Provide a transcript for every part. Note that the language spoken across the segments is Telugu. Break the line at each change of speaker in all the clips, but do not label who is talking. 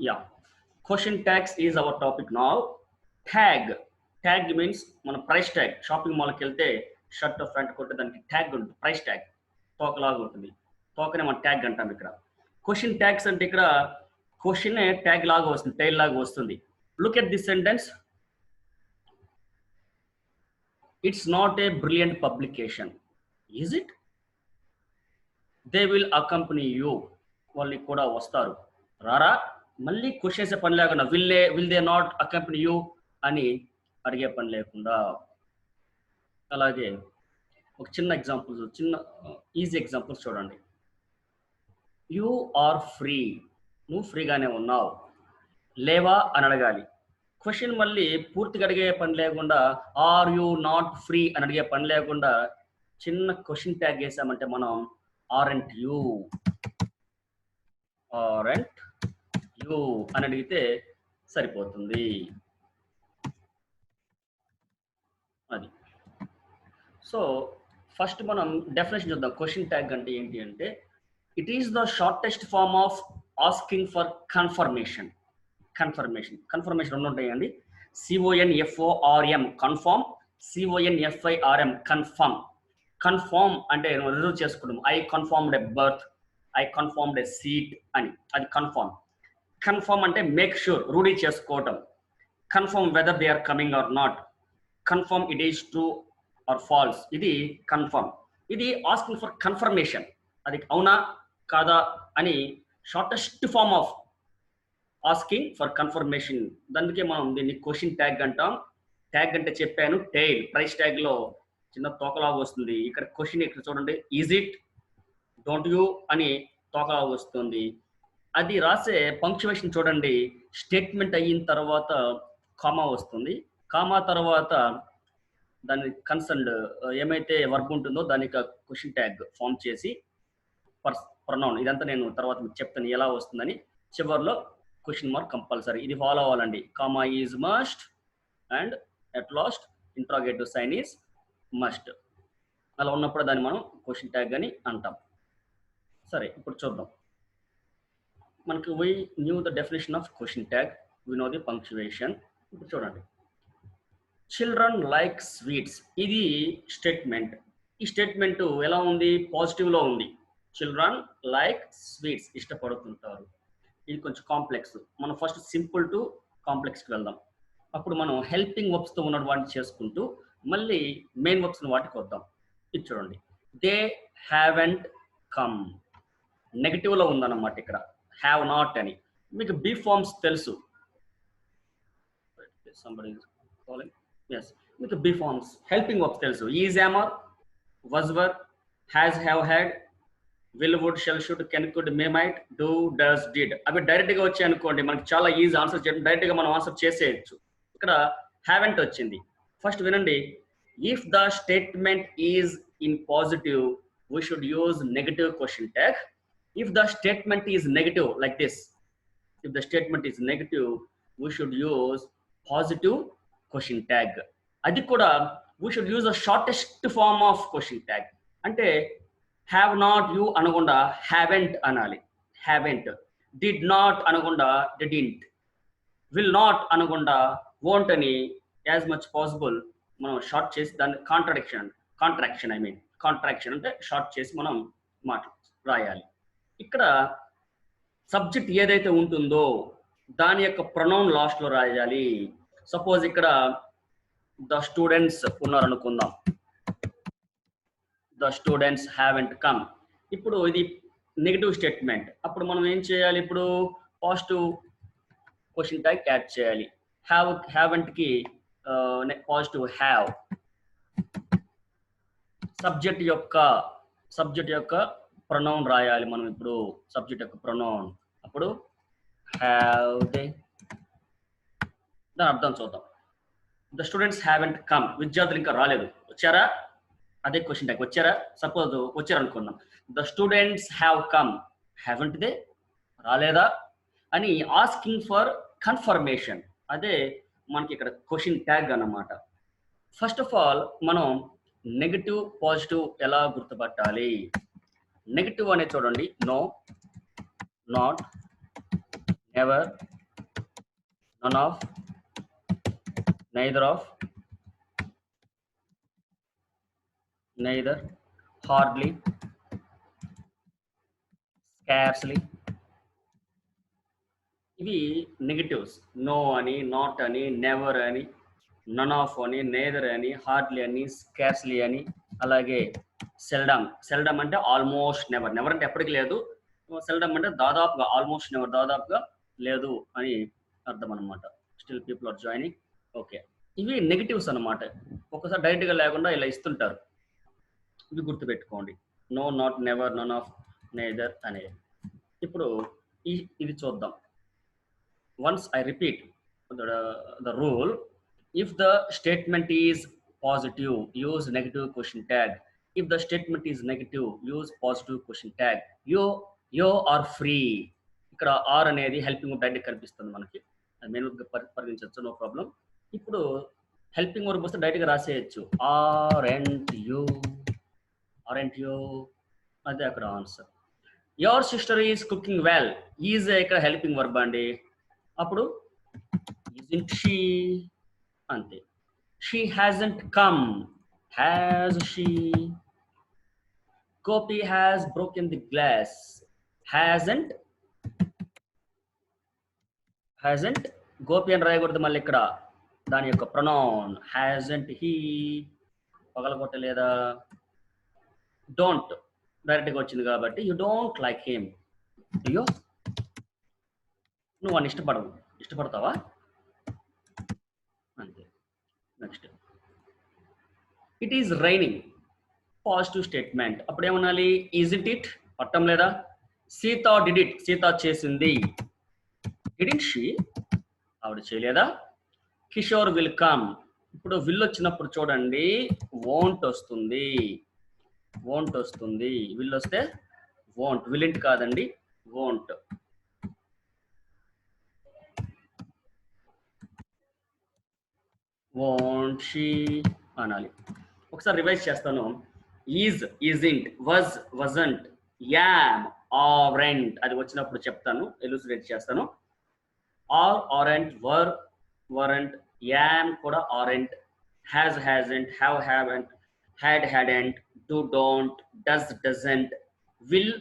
Yeah, question tags is our topic now. Tag means మన ప్రైస్ ట్యాగ్. షాపింగ్ మాల్కి వెళ్తే షర్ట్ ఫ్రంట్ కొట్టే దానికి ట్యాగ్ ఉంటుంది, ప్రైస్ ట్యాగ్ తోకలాగా ఉంటుంది. తోకనే మనం ట్యాగ్ అంటాం. ఇక్కడ క్వశ్చన్ ట్యాగ్స్ అంటే ఇక్కడ క్వశ్చన్ ట్యాగ్ లాగా వస్తుంది, టైల్ లాగా వస్తుంది. Look at this sentence. It's not a brilliant publication, is it? They will accompany you, వాళ్ళు కూడా వస్తారు. రారా? మళ్ళీ క్వశ్చన్స్ పని లేకుండా will they not accompany you అని అడిగే పని లేకుండా. అలాగే ఒక చిన్న ఎగ్జాంపుల్స్, చిన్న ఈజీ ఎగ్జాంపుల్స్ చూడండి. యూ ఆర్ ఫ్రీ, నువ్వు ఫ్రీగానే ఉన్నావు. లేవా అని అడగాలి. క్వశ్చన్ మళ్ళీ పూర్తిగా అడిగే పని లేకుండా ఆర్ యూ నాట్ ఫ్రీ అని అడిగే పని లేకుండా చిన్న క్వశ్చన్ ట్యాగ్ వేసామంటే మనం ఆరెంట్ యూ అని అడిగితే సరిపోతుంది. అది. సో ఫస్ట్ మనం డెఫినేషన్ చూద్దాం. క్వశ్చన్ ట్యాగ్ అంటే ఏంటి అంటే, it is the shortest form of asking for confirmation. Confirmation రెండు ఉంటాయండి. CONFORM conform, CONFIRM confirm. Confirm అంటే రిజర్వ్ చేసుకుంటాం. I confirmed a berth, I confirmed a seat అని, అది కన్ఫర్మ్. కన్ఫర్మ్ అంటే మేక్ షూర్, రూఢీ చేసుకోవటం. Confirm whether they are coming or not. Confirm it is true or false, ఇది కన్ఫర్మ్. ఇది ఆస్కింగ్ ఫర్ కన్ఫర్మేషన్, అది అవునా కాదా అని shortest form of asking for confirmation. దానికే మనం దీన్ని క్వశ్చన్ ట్యాగ్ అంటాం. ట్యాగ్ అంటే చెప్పాను, టైల్, ప్రైస్ ట్యాగ్ లో చిన్న తోకలాగా వస్తుంది. ఇక్కడ క్వశ్చన్ ఇక్కడ చూడండి, ఈజ్ ఇట్, డోంట్ యూ అని తోకలాగా వస్తుంది. అది రాసే పంక్చువేషన్ చూడండి, స్టేట్మెంట్ అయిన తర్వాత కామా వస్తుంది. కామా తర్వాత దాని కన్సర్న్డ్ ఏమైతే వర్బ్ ఉంటుందో దానికి క్వశ్చన్ ట్యాగ్ ఫామ్ చేసి ప్రొనౌన్, ఇదంతా నేను తర్వాత మీకు చెప్తాను ఎలా వస్తుందని. చివరిలో క్వశ్చన్ మార్క్ కంపల్సరీ, ఇది ఫాలో అవ్వాలండి. Comma is must and at last interrogative sign is must. అలా ఉన్నప్పుడు దాన్ని మనం క్వశ్చన్ ట్యాగ్ అని అంటాం. సరే, ఇప్పుడు చూద్దాం. మనకి we knew the definition of question tag, we know the punctuation. ఇప్పుడు చూడండి, చిల్డ్రన్ లైక్ స్వీట్స్, ఇది స్టేట్మెంట్. ఈ స్టేట్మెంట్ ఎలా ఉంది? పాజిటివ్లో ఉంది. చిల్డ్రన్ లైక్ స్వీట్స్, ఇష్టపడుతుంటారు. ఇది కొంచెం కాంప్లెక్స్. మనం ఫస్ట్ సింపుల్ టు కాంప్లెక్స్కి వెళ్దాం. అప్పుడు మనం హెల్పింగ్ వర్బ్స్తో ఉన్న వాటిని చేసుకుంటూ మళ్ళీ మెయిన్ వర్బ్స్ వాటికి వద్దాం. ఇది చూడండి, దే హ్యావెంట్ కమ్, నెగిటివ్లో ఉందన్నమాట. ఇక్కడ హ్యావ్ నాట్ అని. మీకు బీ ఫార్మ్స్ తెలుసు. మీకు బీ ఫార్మ్స్ హెల్పింగ్ వర్బ్స్ తెలుసు. Is, am are, was were, has, have, had, will, would, shall, should, can, could, may, might, do, does, did. అవి డైరెక్ట్గా వచ్చాయి అనుకోండి, మనకి చాలా ఈజీ ఆన్సర్ చేయడం, డైరెక్ట్గా మనం ఆన్సర్ చేసేయచ్చు. ఇక్కడ హ్యావెంట్ వచ్చింది. ఫస్ట్ వినండి, if the statement is in positive we should use negative question tag. If the statement is negative like this, if the statement is negative we should use positive question tag. అది కూడా we should use the shortest form of question tag. అంటే హ్యావ్ నాట్ యూ అనకుండా హ్యావెంట్ అనాలి, హ్యావెంట్. డిడ్ నాట్ అనకుండా డిడింట్. విల్ నాట్ అనకుండా వోంట్ అని యాజ్ మచ్ పాసిబుల్ మనం షార్ట్ చేసి దాన్ని కాంట్రాక్షన్ అంటే షార్ట్ చేసి మనం రాయాలి. ఇక్కడ సబ్జెక్ట్ ఏదైతే ఉంటుందో దాని యొక్క ప్రొనౌన్ లాస్ట్లో రాయాలి. సపోజ్ ఇక్కడ ద స్టూడెంట్స్ ఉన్నారనుకుందాం, ద స్టూడెంట్స్ హ్యావెంట్ కమ్. ఇప్పుడు ఇది నెగిటివ్ స్టేట్మెంట్. అప్పుడు మనం ఏం చేయాలి? ఇప్పుడు పాజిటివ్ క్వశ్చన్ ట్యాగ్ యాడ్ చేయాలి. హ్యావెంట్కి పాజిటివ్ హ్యావ్. సబ్జెక్ట్ యొక్క ప్రొనౌన్ రాయాలి మనం. ఇప్పుడు సబ్జెక్ట్ యొక్క ప్రొనౌన్, అప్పుడు హ్యావ్ దే. దాని అర్థం చూద్దాం. ద స్టూడెంట్స్ హ్యావెంట్ కమ్, విద్యార్థులు ఇంకా రాలేదు. వచ్చారా? అదే క్వశ్చన్ ట్యాగ్. వచ్చారా? సపోజ్ వచ్చారనుకుందాం. The students have come, haven't they, రాలేదా అని ఆస్కింగ్ ఫర్ కన్ఫర్మేషన్. అదే మనకి ఇక్కడ క్వశ్చన్ ట్యాగ్ అన్నమాట. ఫస్ట్ ఆఫ్ ఆల్ మనం నెగటివ్ పాజిటివ్ ఎలా గుర్తుపట్టాలి? నెగటివ్ అనేది చూడండి, no, not, never, none of, neither of, neither, hardly, scarcely. ఇవి నెగటివ్స్. నో అని, నాట్ అని, నెవర్ అని, నన్ ఆఫ్ అని, నేదర్ అని, హార్డ్లీ అని, స్కార్స్లీ అని, అలాగే సెల్డమ్. సెల్డమ్ అంటే ఆల్మోస్ట్ నెవర్. నెవర్ అంటే ఎప్పటికీ లేదు. సెల్డమ్ అంటే దాదాపుగా, ఆల్మోస్ట్ నెవర్ దాదాపుగా లేదు అని అర్థం అనమాట. Still people are joining. Okay, ఇవి నెగటివ్స్ అనమాట. ఒక్కసారి డైరెక్ట్గా లేకుండా ఇలా ఇస్తుంటారు. ఇవి గుర్తుపెట్టుకోండి. No, not, never, none of, neither అనేది. ఇప్పుడు ఇది చూద్దాం. Once I repeat the rule, if the statement is positive, use negative question tag. If the statement is negative, use positive question tag. You are free. ఇక్కడ ఆర్ అనేది హెల్పింగ్ వర్బ్ డైరెక్ట్ కనిపిస్తుంది మనకి. అది మెయిన్ వర్బ్ పరిగణించవచ్చు, నో ప్రాబ్లం. ఇప్పుడు హెల్పింగ్ వర్బ్ వస్తే డైరెక్ట్గా రాసేయచ్చు. ఆర్ఎంట్ యూ, అదే అక్కడ answer. Your sister is cooking well. Is ఇక్కడ హెల్పింగ్ వర్బ్ అండి. అప్పుడు isn't she అంతే. She hasn't come. Has she? Gopi has broken the glass. Hasn't Gopi అని రాయకూడదు మళ్ళీ ఇక్కడ. దాని యొక్క ప్రొనౌన్ hasn't he. పగలగొట్టలేదా. డోంట్ డైరెక్ట్గా వచ్చింది కాబట్టి యు డోంట్ లైక్ హిమ్. అయ్యో, నువ్వు అని ఇష్టపడతావా అంతే. Next, it is raining. Positive statement. అప్పుడు ఏమనాలి? ఈజింట్ ఇట్, పట్టం లేదా. సీత డిడ్ ఇట్, సీత చేసింది. డిడ్ంట్ షీ, ఆవిడ చేయలేదా. Kishore will come. ఇప్పుడు విల్ వచ్చినప్పుడు చూడండి, వోంట్ వస్తుంది. విల్ వస్తే వోంట్, విల్లింట్ కాదండి, వోంట్. won't she అనాలి. ఒకసారి రివైజ్ చేస్తాను. Is, isn't, was, wasn't, am, aren't అది వచ్చినప్పుడు చెప్తాను, ఎలుసిడేట్ చేస్తాను. Are, aren't, were, weren't, am కూడా aren't, has, hasn't, have, haven't, had, hadn't, do, don't, does, doesn't, will,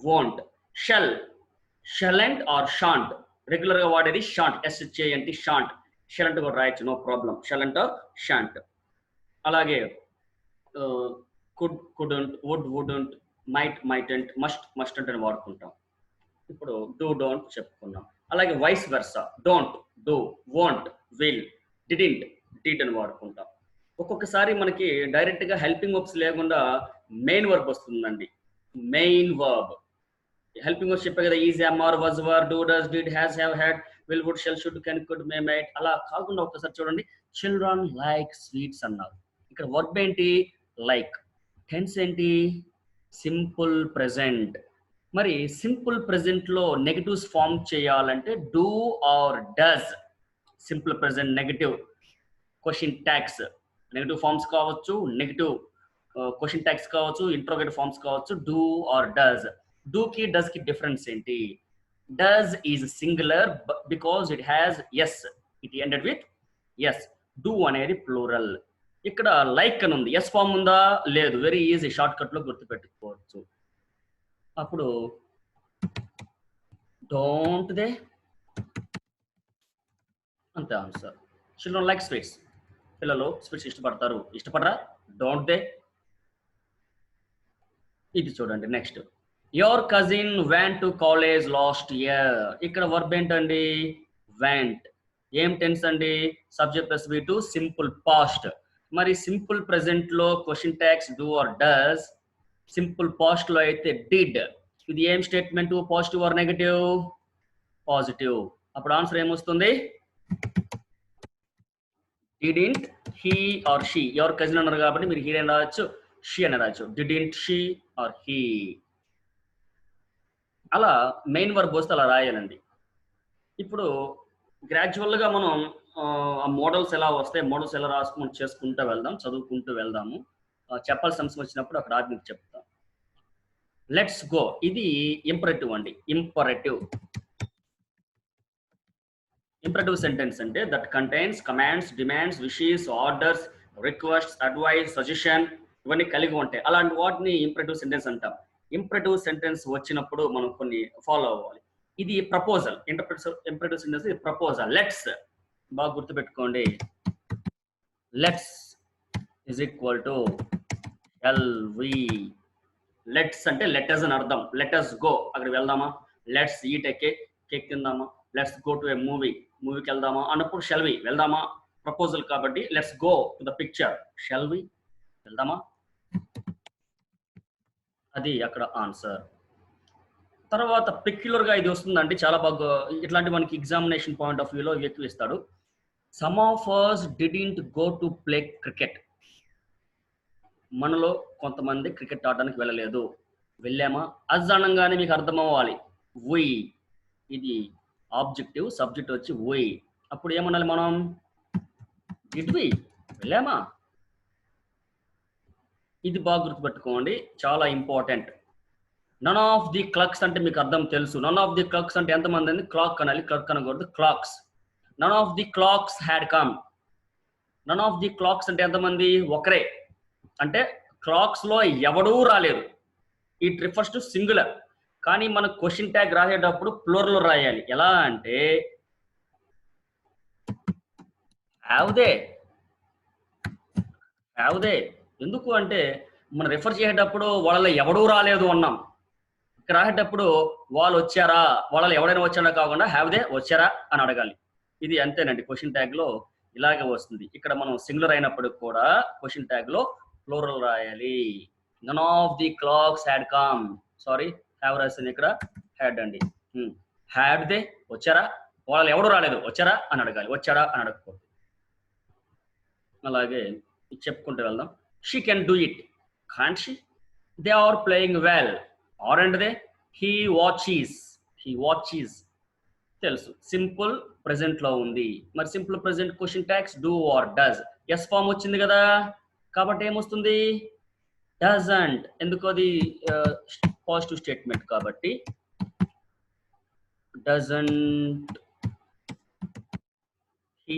won't, shall, shalln't or shan't. Regular గా వాడేది షాంట్, SHANT, షాంట్. షలంట్ కూడా రాయొచ్చు, no problem. Shalln't or shan't. అలాగే could, couldn't, would, wouldn't, might, mightn't, must, mustn't అని వాడుకుంటాం. ఇప్పుడు డూ, డోంట్ చెప్పుకున్నాం. అలాగే vice versa, don't, do, won't, will, didn't, did అని వాడుకుంటాం. ఒక్కొక్కసారి మనకి డైరెక్ట్ గా హెల్పింగ్ వర్బ్స్ లేకుండా మెయిన్ వర్బ్ వస్తుందండి. మెయిన్ వర్బ్ హెల్పింగ్ వర్బ్స్ చెప్పే కదా, is, am, are, was, were, do, does, did, has, have, had, will, would, shall, should, can, could, may, might. అలా కాకుండా ఒక్కసారి చూడండి. చిల్డ్రన్ లైక్ స్వీట్స్ అన్నారు. ఇక్కడ వర్బ్ ఏంటి? లైక్. టెన్స్ ఏంటి? Simple present. మరి సింపుల్ ప్రెజెంట్ లో నెగటివ్స్ ఫామ్ చేయాలంటే do or does. Simple present negative. Question tags negative forms కావచ్చు, నెగటివ్ క్వశ్చన్ ట్యాగ్స్ కావచ్చు, ఇంట్రోగేటివ్ ఫార్మ్స్ కావచ్చు. Do or does. డూ కి డస్ కి డిఫరెన్స్ ఏంటి? Does is singular because it has S, it ended with S. Do అనేది ప్లూరల్. ఇక్కడ లైక్ అని ఉంది, ఎస్ ఫార్మ్ ఉందా? లేదు. వెరీ ఈజీ, షార్ట్ కట్ లో గుర్తుపెట్టుకోవచ్చు. అప్పుడు డోంట్ దే అంతే ఆన్సర్. Children like sweets. పిల్లలు స్వీట్స్ ఇష్టపడతారు. ఇష్టపడరా? Don't they. ఇది చూడండి. Next, your cousin went to college last year. ఇక్కడ వర్బ్ ఏంటండి? వెంట్. ఏం టెన్స్ అండి? Subject plus V2, simple past. మరి సింపుల్ ప్రెజెంట్ లో question tags do or does. Simple past లో అయితే డిడ్. ఇది ఏం statement? Positive or negative? Positive. అప్పుడు ఆన్సర్ ఏమొస్తుంది? Didn't he or she. Your cousin అన్నారు కాబట్టి మీరు హీ అని రావచ్చు, షీ అని రావచ్చు. Didn't she or he. అలా మెయిన్ వర్బ్ వస్తే అలా రాయాలండి. ఇప్పుడు గ్రాడ్యువల్ గా మనం ఆ మోడల్స్ ఎలా వస్తాయి, మోడల్స్ ఎలా రాసుకుంటూ చేసుకుంటూ వెళ్దాం, చదువుకుంటూ వెళ్దాము. చెప్పాల్సిన అంశం వచ్చినప్పుడు అక్కడ ఆగి మీకు చెప్తాం. Let's go. ఇది ఇంపరేటివ్ అండి. ఇంపరేటివ్. ఇంపరేటివ్ సెంటెన్స్ అంటే that contains commands, demands, wishes, orders, requests, advice, suggestion ఇవన్నీ కలిగి ఉంటాయి. అలాంటి వాటిని ఇంపరేటివ్ సెంటెన్స్ అంటాం. ఇంపరేటివ్ సెంటెన్స్ వచ్చినప్పుడు మనం కొన్ని ఫాలో అవ్వాలి. ఇది ప్రపోజల్. ఇంపరేటివ్ సెంటెన్స్ ఇది ప్రపోజల్. లెట్స్ బాగా గుర్తుపెట్టుకోండి. Let's is equal to shall we. Let's అంటే లెటర్స్ అని అర్థం. లెటర్స్ గో, అక్కడ వెళ్దామా. Let's eat a cake, cake తిందామా. Let's go to A movie, మూవీకి వెళ్దామా అన్నప్పుడు షెల్ వి, వెళ్దామా. ప్రపోజల్ కాబట్టి let's go to the picture, shall we, వెళ్దామా. అది అక్కడ ఆన్సర్. తర్వాత పెక్యులర్ గా ఇది వస్తుందంటే చాలా బాగా ఇట్లాంటి మనకి ఎగ్జామినేషన్ పాయింట్ ఆఫ్ వ్యూలో ఎక్కువ ఇస్తాడు. Some of us didn't go to play cricket. మనలో కొంతమంది క్రికెట్ ఆడడానికి వెళ్ళలేదు. వెళ్ళామా అజ్ అనగానే మీకు అర్థం అవ్వాలి. వి, ఇది ఆబ్జెక్టివ్, సబ్జెక్ట్ వచ్చి వి. అప్పుడు ఏమనాలి మనం? డిడ్ వి, వెళ్ళామా. ఇది బాగా గుర్తుపెట్టుకోండి, చాలా important. None of the clocks అంటే మీకు అర్థం తెలుసు. నన్ ఆఫ్ ది క్లాక్స్ అంటే ఎంతమంది అండి? క్లాక్ అనాలి, క్లాక్ అనకూడదు, clocks. None of the clocks had come. None of the clocks అంటే ఎంతమంది? ఒకరే. అంటే క్లాక్స్ లో ఎవడూ రాలేదు. It refers to singular. కానీ మన క్వశ్చన్ ట్యాగ్ రాసేటప్పుడు ప్లూరల్ రాయాలి. ఎలా అంటే హ్యావ్ దే, హ్యావ్ దే. ఎందుకు అంటే మనం రిఫర్ చేసేటప్పుడు వాళ్ళలో ఎవడూ రాలేదు అన్నాం. ఇక్కడ రాసేటప్పుడు వాళ్ళు వచ్చారా, వాళ్ళలో ఎవడైనా వచ్చారా కాకుండా హ్యావ్ దే, వచ్చారా అని అడగాలి. ఇది అంతేనండి, క్వశ్చన్ ట్యాగ్ లో ఇలాగే వస్తుంది. ఇక్కడ మనం సింగులర్ అయినప్పుడు కూడా క్వశ్చన్ ట్యాగ్ లో ప్లూరల్ రాయాలి. None of the clocks had come. Sorry, have రాసింది ఇక్కడ హ్యాడ్ అండి. హ్యాడ్ దే, వచ్చారా, వాళ్ళు ఎవడు రాలేదు, వచ్చారా అని అడగాలి, వచ్చాడా అని అడగకూడదు. అలాగే చెప్పుకుంటూ వెళ్దాం. She can do it, can't she. They are playing well, aren't they. He watches, he watches తెలుసు. సింపుల్ ప్రెసెంట్ లో ఉంది. మరి simple present question tags do or does. S form వచ్చింది కదా, కాబట్టి ఏమొస్తుంది? డజంట్. ఎందుకు? అది పాజిటివ్ స్టేట్మెంట్ కాబట్టి డజంట్ హీ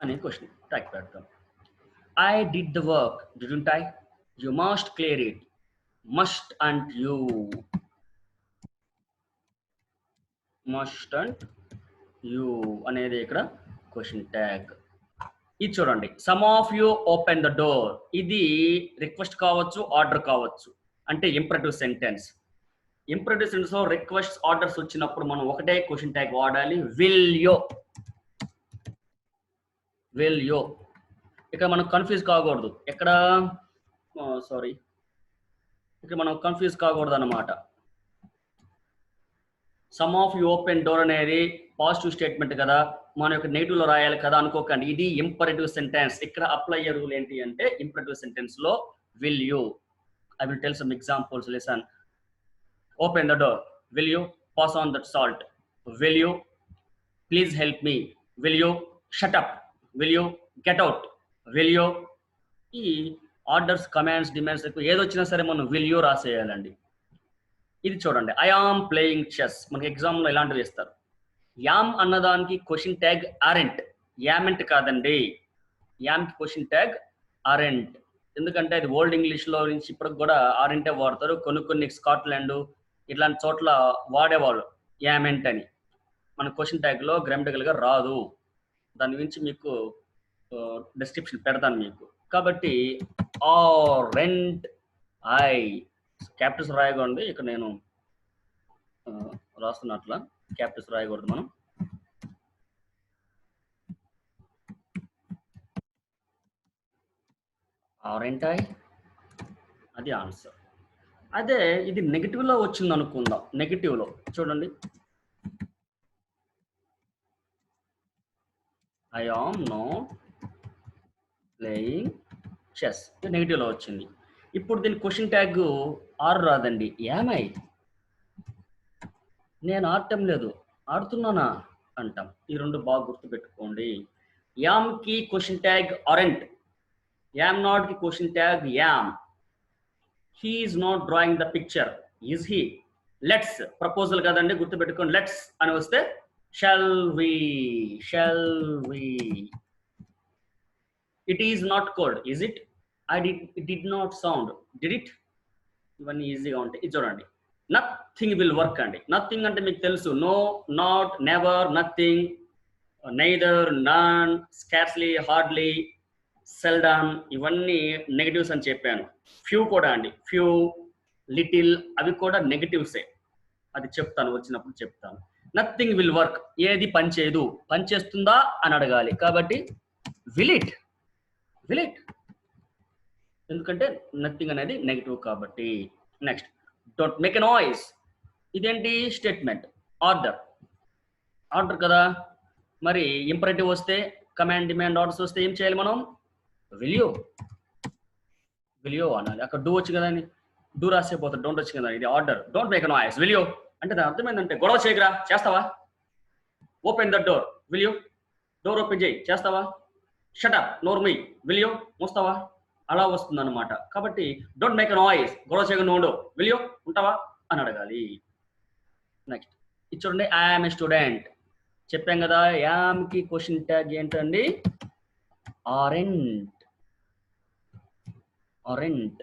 అనే క్వశ్చన్ ట్యాగ్ పెడతాం. I did the work, didn't I. You must clear it, mustn't you. Mustn't you అనేది ఇక్కడ క్వశ్చన్ ట్యాగ్. ఇది చూడండి, some of you open the door. ఇది రిక్వెస్ట్ కావచ్చు, ఆర్డర్ కావచ్చు, అంటే ఇంపరేటివ్ సెంటెన్స్. ఇంపరేటివ్ సెంటెన్స్ లో రిక్వెస్ట్, ఆర్డర్స్ వచ్చినప్పుడు మనం ఒకటే క్వశ్చన్ ట్యాగ్ వాడాలి, విల్ యో. విల్ యో. ఇక్కడ మనం కన్ఫ్యూజ్ కాకూడదు. ఎక్కడ సారీ, ఇక్కడ మనం కన్ఫ్యూజ్ కాకూడదు అన్నమాట. Some of you open door అనేది పాజిటివ్ స్టేట్మెంట్ కదా, మన యొక్క నెగిటివ్ లో రాయాలి కదా అనుకోకండి. ఇది ఇంపరేటివ్ సెంటెన్స్. ఇక్కడ అప్లై అయ్యే రూల్ ఏంటి అంటే ఇంపరేటివ్ సెంటెన్స్ లో will you. I will tell some examples. Listen. Open the door, will you pass on that salt, will you please help me, will you shut up, will you get out, will you. ఈ ఆర్డర్స్, కమాండ్స్, డిమాండ్స్ ఏదొచ్చినా సరే మనం విల్ యూ రాసేయాలండి. ఇది చూడండి, ఐ ఆమ్ ప్లేయింగ్ చెస్. మనకి ఎగ్జామ్లో ఇలాంటివి ఇస్తారు. యామ్ అన్నదానికి క్వశ్చన్ ట్యాగ్ ఆరెంట్, యామెంట్ కాదండి. యామ్కి క్వశ్చన్ ట్యాగ్ ఆరెంట్. ఎందుకంటే అది ఓల్డ్ ఇంగ్లీష్ లో నుంచి ఇప్పటికి కూడా ఆరెంటే వాడతారు. కొన్ని స్కాట్లాండ్ ఇట్లాంటి చోట్ల వాడేవాళ్ళు యామెంట్ అని. మన క్వశ్చన్ ట్యాగ్ లో గ్రామటికల్ గా రాదు. దాని గురించి మీకు డిస్క్రిప్షన్ పెడతాను మీకు. కాబట్టి ఆరెంట్ ఐ క్యాపిటల్స్ రాయకూడదు. ఇక్కడ నేను రాస్తున్నట్ల క్యాపిటల్స్ రాయకూడదు మనం. ఆరెంట్ ఐ, అది ఆన్సర్. అదే ఇది నెగిటివ్ లో వచ్చింది అనుకుందాం. నెగిటివ్ లో చూడండి, I am not playing chess, negative లో వచ్చింది. ఇప్పుడు దీని క్వశ్చన్ ట్యాగ్ ఆర్ రాదండి, ఏమై, నేను ఆడటం లేదు, ఆడుతున్నానా అంటాం. ఈ రెండు బాగా గుర్తుపెట్టుకోండి. యామ్ కి question tag aren't, am not కి question tag am. He is not drawing the picture, is he. Let's proposal కదండి, గుర్తుపెట్టుకోండి. లెట్స్ అని వస్తే Shall we? Shall we? It is not cold, is it? It did not sound. Did it? ఇవన్నీ ఈజీగా ఉంటాయి. ఇది చూడండి, నథింగ్ విల్ వర్క్ అండి. నథింగ్ అంటే మీకు తెలుసు, no, not, never, nothing, neither, none, scarcely, hardly, seldom, ఇవన్నీ నెగటివ్స్ అని చెప్పాను. ఫ్యూ కూడా అండి, ఫ్యూ, లిటిల్, అవి కూడా నెగటివ్సే. అది చెప్తాను, వచ్చినప్పుడు చెప్తాను. నథింగ్ విల్ వర్క్, ఏది పనిచేయదు. పనిచేస్తుందా అని అడగాలి, కాబట్టి విల్ ఇట్, విల్ ఇట్, ఎందుకంటే నథింగ్ అనేది నెగిటివ్ కాబట్టి. Next, don't make a noise. ఇదేంటి స్టేట్మెంట్, ఆర్డర్, ఆర్డర్ కదా. మరి ఇంపరేటివ్ వస్తే, కమాండ్, డిమాండ్, ఆర్డర్స్ వస్తే ఏం చేయాలి మనం? విల్ యూ, విల్ యూ అనాలి. అక్కడ డూ వచ్చి కదా అని డూ రాసేపోతారు, డోంట్ వచ్చి కదా. ఇది order, don't make a noise, will you అంటే దాని అర్థం ఏంటంటే గొడవ చేయగరా, చేస్తావా? Open the door, will you, door open చేయి, చేస్తావా? షటప్, నోర్ మీ, విల్ యూ, మూస్తావా? అలా వస్తుంది అనమాట. కాబట్టి డోంట్ మేక్ ఎ నాయిస్, గొడవ చేయకుండా ఉండు, విల్ యూ, ఉంటావా అని అడగాలి. నెక్స్ట్ ఇది చూడండి, ఐఎమ్ ఏ స్టూడెంట్. చెప్పాం కదా, యామ్ కి క్వశ్చన్ ట్యాగ్ ఏంటండి? Aren't, aren't,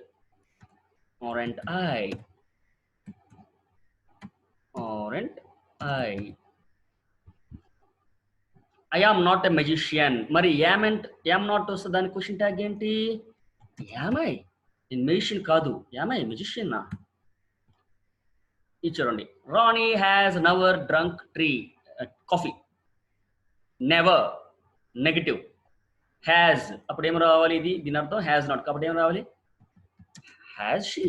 aren't I, aren't I. I am not a magician. మరి యామ్ నాట్ వస్తే దాని క్వశ్చన్ ట్యాగ్ ఏంటి? యామై, నేను మెజిషియన్ కాదు, యామై మెజిషియన్ నా. ఇది చూడండి, Rani has never drunk coffee. Never negative, has అప్పుడు ఏం రావాలి? ఇది దీని అర్థం హ్యాజ్ నాట్, కాబట్టి ఏం రావాలి? Has she.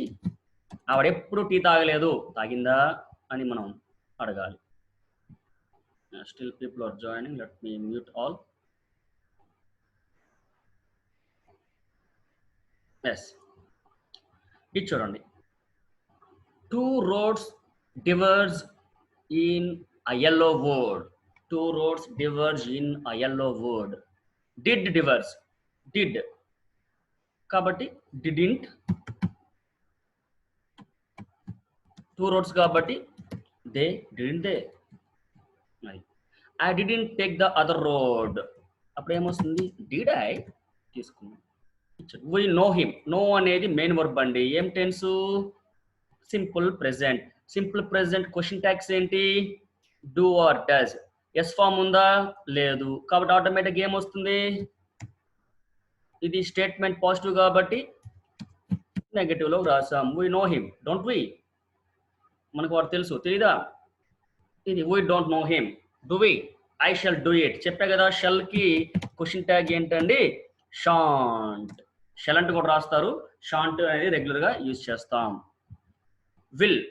ఆవిడెప్పుడు టీ తాగలేదు, తాగిందా అని మనం అడగాలి. Still people are joining, let me mute all. Yes, ఇది చూడండి, two roads diverge in a yellow word. Two roads diverge in a yellow word. Did diverge, did కాబట్టి didn't. Two roads కాబట్టి they, didn't they. I didn't take the other road, అప్పుడు ఏమొస్తుంది? did I తీసుకున్నాం. we know him, know అనేది మెయిన్ వర్బ్ అండి. ఏం tense? Simple present. Simple present question tags ఏంటి? Do or does. S form ఉందా? లేదు, కాబట్టి ఆటోమేటిక్ ఏం వస్తుంది? ఇది స్టేట్మెంట్ పాజిటివ్ కాబట్టి నెగటివ్ లో రాసాం. We know him, don't we, మనకు వాడు తెలుసు, తెలీదా? ఇది we don't know him. Do we, I shall do it. చెప్పే కదా, షల్ కి క్వశ్చన్ ట్యాగ్ ఏంటండి? షాంట్. షల్ అంటే కూడా రాస్తారు, షాంట్ అనేది రెగ్యులర్ గా యూజ్ చేస్తాం.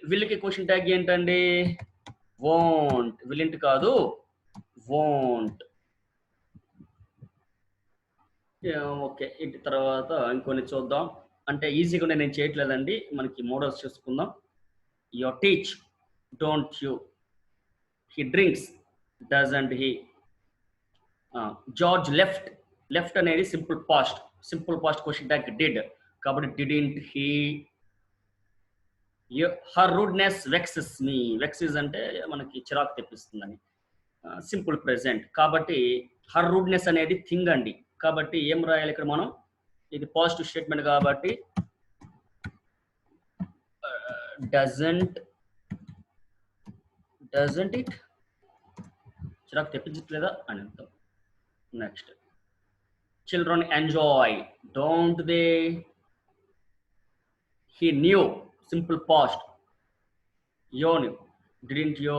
విల్ కి క్వశ్చన్ ట్యాగ్ ఏంటండి? వోంట్. విల్లింట్ కాదు, వోంట్. ఓకే, ఇటు తర్వాత ఇంకొన్ని చూద్దాం. అంటే ఈజీగా నేను చేయట్లేదండి, మనకి మోడల్స్ చూసుకుందాం. Your teach, don't you. He drinks, doesn't he. George left. Left అనేది simple past, simple past question tag did, కాబట్టి didn't he. Her rudeness vexes me. Vexes అంటే మనకి చిరాకు తెప్పిస్తుందని. సింపుల్ ప్రెజెంట్ కాబట్టి హర్ రూడ్నెస్ అనేది థింగ్ అండి, కాబట్టి ఏం రాయాలి ఇక్కడ మనం? ఇది పాజిటివ్ స్టేట్మెంట్ కాబట్టి డజంట్ ఇట్, చిరాకు తెప్పించట్లేదా అని అర్థం. Next, children enjoy, don't they. He knew, simple past, యో న్యూ, డిడింట్ యో.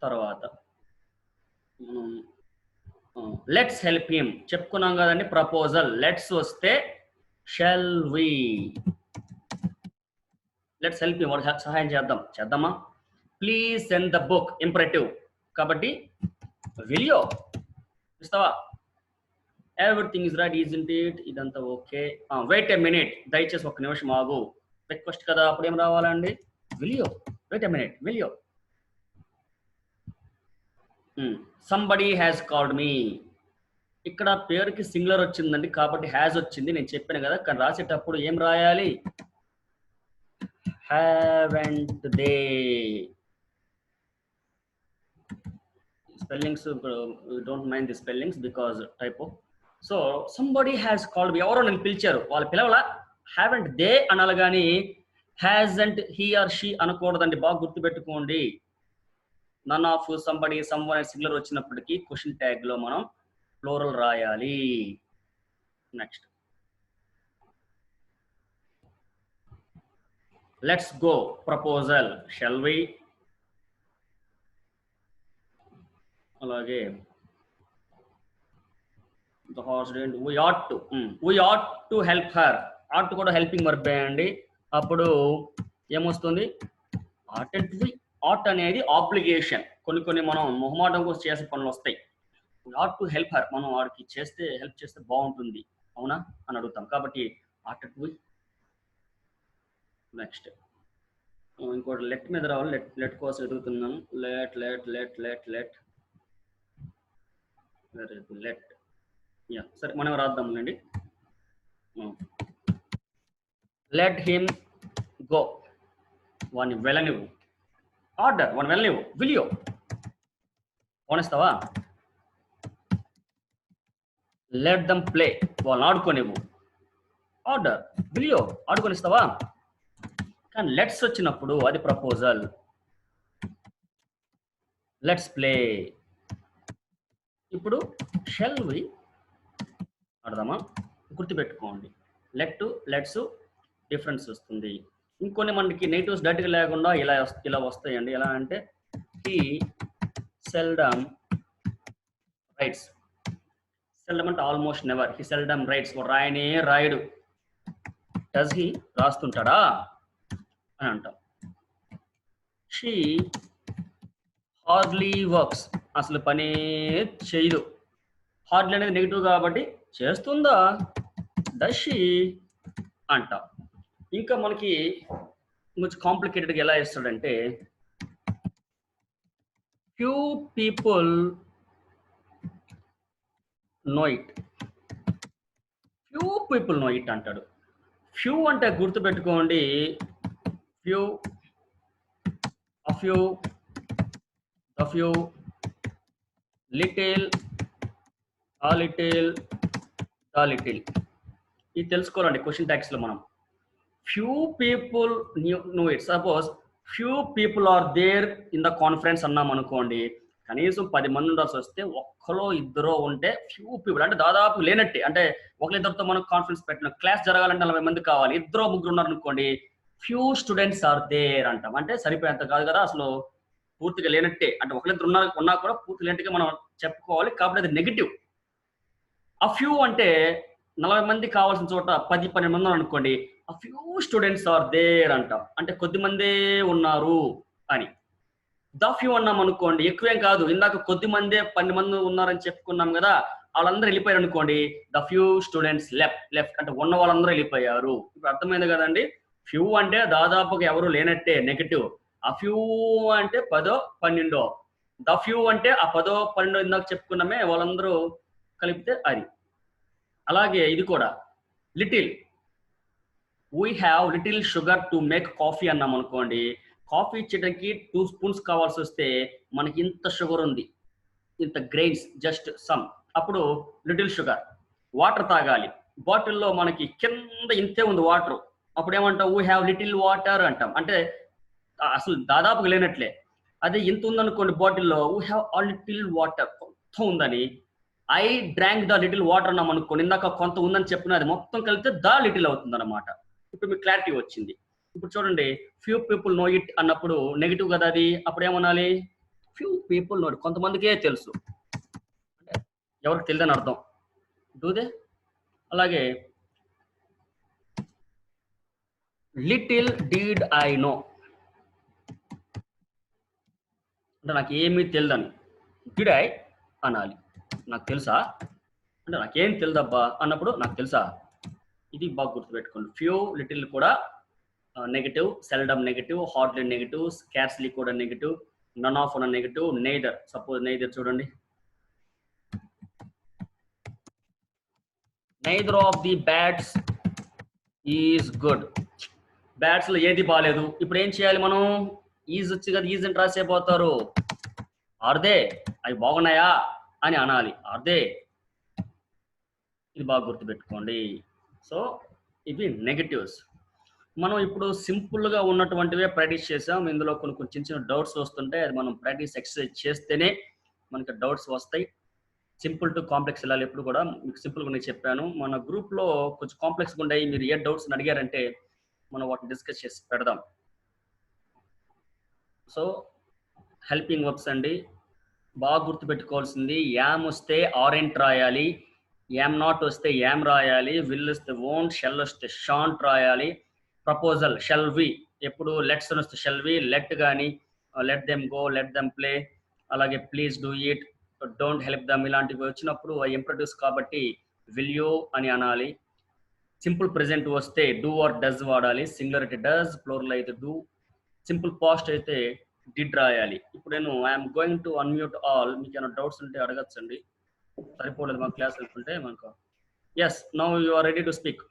తర్వాత లెట్స్ హెల్ప్ హిమ్, చెప్పుకున్నాం కదండి ప్రపోజల్. లెట్స్ వస్తే shall we, let's help him, వాడు సహాయం చేద్దామా? Please send the book, imperative కాబట్టి విల్ యూ, ఇస్తావా? Everything is right, isn't it, ఇదంతా ఓకే. వెయిట్ ఎ మినిట్, దయచేసి ఒక నిమిషం ఆగు. రిక్వెస్ట్ కదా, అప్పుడు ఏం రావాలండి? Will you, wait a minute, will you. Somebody has called me. ఇక్కడ పేరుకి సింగులర్ వచ్చిందండి కాబట్టి హ్యాస్ వచ్చింది, నేను చెప్పాను కదా. కానీ రాసేటప్పుడు ఏం రాయాలి? haven't they. Spellings don't mind the spellings because type. So somebody has called me, ఎవరో నన్ను పిలిచారు, వాళ్ళు పిలవలా, హ్యావెంట్ దే అనాలి కానీ హ్యాజంట్ హీ ఆర్ షీ అనకూడదండి, బాగా గుర్తుపెట్టుకోండి. None of, somebody, someone singular వచ్చినప్పటికీ క్వశ్చన్ ట్యాగ్ లో మనం ప్లూరల్ రాయాలి. Next let's go proposal, shall we, అలాగే the husband, we ought to help her. ought to కూడా హెల్పింగ్ వర్బ్ అండి. అప్పుడు ఏమొస్తుంది, ought and we. ought అనేది ఆబ్లిగేషన్, కొన్ని మనం మొహమాటం కోసం చేసే పనులు వస్తాయి. we ought to help her, మనం వాడికి చేస్తే హెల్ప్ చేస్తే బాగుంటుంది అవునా అని అడుగుతాం, కాబట్టి ought and we. నెక్స్ట్ ఇంకోటి లెట్ మీద రావాలి, లెట్ కోసం ఎదుగుతున్నాను. లెట్ సరే మనం రాద్దాంలేండి. లెట్ హిమ్ గో, వాడిని వెళ్ళనివ్వు. ఆర్డర్, వాడిని వెళ్ళనివ్వు. విలియో, పోనిస్తావా. లెట్ దమ్ ప్లే, వాళ్ళని ఆడుకోనివ్వు. ఆర్డర్, విలియో, ఆడుకొనిస్తావా. కానీ లెట్స్ వచ్చినప్పుడు అది ప్రపోజల్. Let's play. ఇప్పుడు షెల్ వి ఆడదామా, గుర్తుపెట్టుకోండి. లెట్స్ డిఫరెన్స్ వస్తుంది. ఇంకొన్ని మనకి నెగిటివ్స్ డైరెక్ట్గా లేకుండా ఇలా వస్తాయండి. ఎలా అంటే హీ సెల్డమ్ రైట్స్. సెల్డమ్ అంటే almost never. He seldom writes, రాయనే రాయడు. డస్ హీ, రాస్తుంటాడా అని అంటాం. షీ హార్డ్లీ వర్క్స్, అసలు పనే చేయదు. హార్డ్లీ అనేది నెగిటివ్ కాబట్టి చేస్తుందా, డస్ షీ అంటాం. ఇంకా మనకి కొంచెం కాంప్లికేటెడ్గా ఎలా ఇస్తాడంటే few people know it. Few people know it అంటాడు. ఫ్యూ అంటే గుర్తుపెట్టుకోండి, few, a few, the few, little, a little, the little. ఇది తెలుసుకోవాలండి క్వశ్చన్ ట్యాగ్స్ లో మనం. Few people know it. Suppose few people are there in the conference అన్నాం అనుకోండి, కనీసం 10 మంది ఉండాల్సి వస్తే ఒక్కలో ఇద్దరో ఉంటే ఫ్యూ పీపుల్ అంటే దాదాపు లేనట్టే. అంటే ఒకరిద్దరితో మనం కాన్ఫరెన్స్ పెట్టిన, క్లాస్ జరగాలంటే 40 మంది కావాలి, ఇద్దరు ముగ్గురు ఉన్నారు అనుకోండి, ఫ్యూ స్టూడెంట్స్ ఆర్ దేర్ అంటాం. అంటే సరిపోయేంత కాదు కదా, అసలు పూర్తిగా లేనట్టే. అంటే ఒకరిద్దరు ఉన్నా కూడా పూర్తి లేనట్టుగా మనం చెప్పుకోవాలి, కాబట్టి అది నెగిటివ్. ఆ ఫ్యూ అంటే 40 మంది కావాల్సిన చోట 10-12 మంది అనుకోండి, ఆ ఫ్యూ స్టూడెంట్స్ ఆర్ దేర్ అంటాం. అంటే కొద్ది మందే ఉన్నారు అని. ద ఫ్యూ అన్నాం అనుకోండి, ఎక్కువేం కాదు, ఇందాక కొద్ది మందే 12 మంది ఉన్నారని చెప్పుకున్నాం కదా, వాళ్ళందరూ వెళ్ళిపోయారు అనుకోండి, ద ఫ్యూ స్టూడెంట్స్ లెఫ్ట్ అంటే ఉన్న వాళ్ళందరూ వెళ్ళిపోయారు. ఇప్పుడు అర్థమైంది కదండి. ఫ్యూ అంటే దాదాపుగా ఎవరు లేనట్టే, నెగటివ్. ఆ ఫ్యూ అంటే 10-12. ద ఫ్యూ అంటే ఆ 10-12 ఇందాక చెప్పుకున్నామే, వాళ్ళందరూ కలిపితే అది. అలాగే ఇది కూడా little, we have little sugar to make coffee అన్నాం అనుకోండి, కాఫీ చేయడానికి 2 స్పూన్స్ కావాల్సి వస్తే మనకి ఇంత షుగర్ ఉంది, ఇంత గ్రెయిన్స్, జస్ట్ సమ్, అప్పుడు లిటిల్ షుగర్. వాటర్ తాగాలి, బాటిల్లో మనకి కింద ఇంతే ఉంది వాటర్, అప్పుడు ఏమంటాం, వీ హ్యావ్ లిటిల్ వాటర్ అంటాం. అంటే అసలు దాదాపుగా లేనట్లే. అదే ఇంత ఉందనుకోండి బాటిల్లో, వీ హ్యావ్ ఆ లిటిల్ వాటర్, కొంత ఉందని. I drank the little water అన్నాం అనుకోండి, ఇందాక కొంత ఉందని చెప్పిన అది మొత్తం కలిపితే ద లిటిల్ అవుతుంది అనమాట. ఇప్పుడు మీకు క్లారిటీ వచ్చింది. ఇప్పుడు చూడండి, ఫ్యూ పీపుల్ నో ఇట్ అన్నప్పుడు నెగిటివ్ కదా అది, అప్పుడు ఏమనాలి, ఫ్యూ పీపుల్ నో ఇట్, కొంతమందికే తెలుసు, అంటే ఎవరికి తెలియదని అర్థం. డూదే. అలాగే లిటిల్ డీడ్ ఐ నో అంటే నాకు ఏమీ తెలియదని. డిడ్ ఐ అనాలి, నాకు తెలుసా అంటే నాకేం తెలియదబ్బా అన్నప్పుడు నాకు తెలుసా. ఇది బాగా గుర్తుపెట్టుకోండి. ఫ్యూ, లిటిల్ కూడా negative, seldom negative, hardly negative, scarcely కూడా నెగటివ్, నన్ ఆఫ్ ఉన్న నెగటివ్, నెయిదర్. సపోజ్ నెయిదర్ చూడండి, neither of the bats is good. Bats లో ఏది బాగాలేదు. ఇప్పుడు ఏం చేయాలి మనం, ఈజ్ వచ్చి కదా, ఈజ్ అని రాసేపోతారు. ఆర్ దే అవి బాగున్నాయా అని అనాలి. అదే ఇది బాగా గుర్తుపెట్టుకోండి. సో ఇవి నెగటివ్స్. మనం ఇప్పుడు సింపుల్గా ఉన్నటువంటివే ప్రాక్టీస్ చేసాం. ఇందులో కొన్ని కొన్ని చిన్న చిన్న డౌట్స్ వస్తుంటాయి. అది మనం ప్రాక్టీస్ ఎక్సర్సైజ్ చేస్తేనే మనకి డౌట్స్ వస్తాయి. సింపుల్ టు కాంప్లెక్స్ వెళ్ళాలి. ఎప్పుడు కూడా మీకు సింపుల్గా నేను చెప్పాను. మన గ్రూప్లో కొంచెం కాంప్లెక్స్గా ఉండాయి. మీరు ఏ డౌట్స్ అడిగారంటే మనం వాటిని డిస్కస్ చేసి పెడదాం. సో హెల్పింగ్ వర్బ్స్ అండి, బాగా గుర్తుపెట్టుకోవాల్సింది యామ్ వస్తే ఆరెంట్ రాయాలి, యామ్ నాట్ వస్తే యామ్ రాయాలి, విల్ వస్తే వోంట్, షెల్ వస్తే షాంట్ రాయాలి. ప్రపోజల్ షెల్ వి, ఎప్పుడు లెట్స్ వస్తే షెల్ వి, లెట్ కానీ let them go, let them play, అలాగే please do it, don't help them, ఇలాంటివి వచ్చినప్పుడు ఇంప్రొడ్యూస్ కాబట్టి విల్ యూ అని అనాలి. సింపుల్ ప్రెజెంట్ వస్తే డూ ఆర్ డస్ వాడాలి. సింగులర్ అయితే డస్, ప్లూరల్ అయితే డూ. సింపుల్ పాస్ట్ అయితే డిడ్ రాయాలి. ఇప్పుడు నేను I'm going to unmute all. మీకు ఏమైనా డౌట్స్ ఉంటే అడగచ్చండి. సరిపోలేదు మా క్లాస్ వెళ్తుంటే మనకు. Yes, now you are ready to speak.